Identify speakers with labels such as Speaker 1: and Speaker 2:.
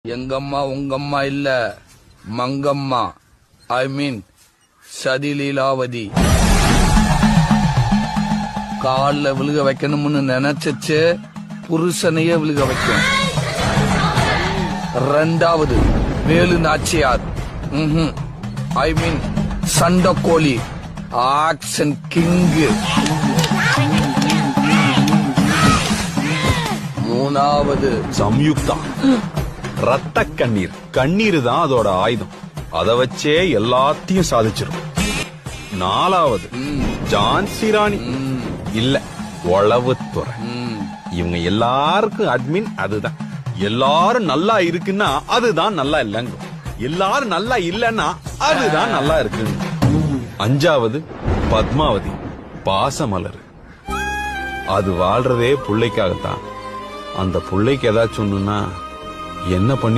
Speaker 1: எங்கம்மா உங்கம்மா இல்ல, மங்கம்மா. ஐ மீன் சதிலீலாவதி. கால்ல விழுக வைக்கணும்னு நினைச்சச்சு புருஷனையே விழுக வைக்கும். ரெண்டாவது வேலு நாச்சியார். ஐ மீன் சண்டக்கோழி, ஆக்ஷன் கிங்கு. மூணாவது
Speaker 2: சம்யுக்தா, ரத்த கண்ணீர். கண்ணீர் தான் அதோட ஆயுதம், அத வச்சே எல்லாத்தையும் சாதிச்சிரும். நாலாவது ஜான்சி ராணி, இல்ல உளவுத்துறை. இவங்க எல்லாருக்கும் அட்மின் அதுதான். எல்லாரும் நல்லா இருக்குன்னா அதுதான் நல்லா இல்லைங்க, எல்லாரும் நல்லா இல்லன்னா அதுதான் நல்லா இருக்கு. அஞ்சாவது பத்மாவதி, பாசமலர். அது வாழ்றதே புள்ளைக்காகத்தான். அந்த புள்ளைக்கு ஏதாச்சும் ஒண்ணுன்னா என்ன பண்ணி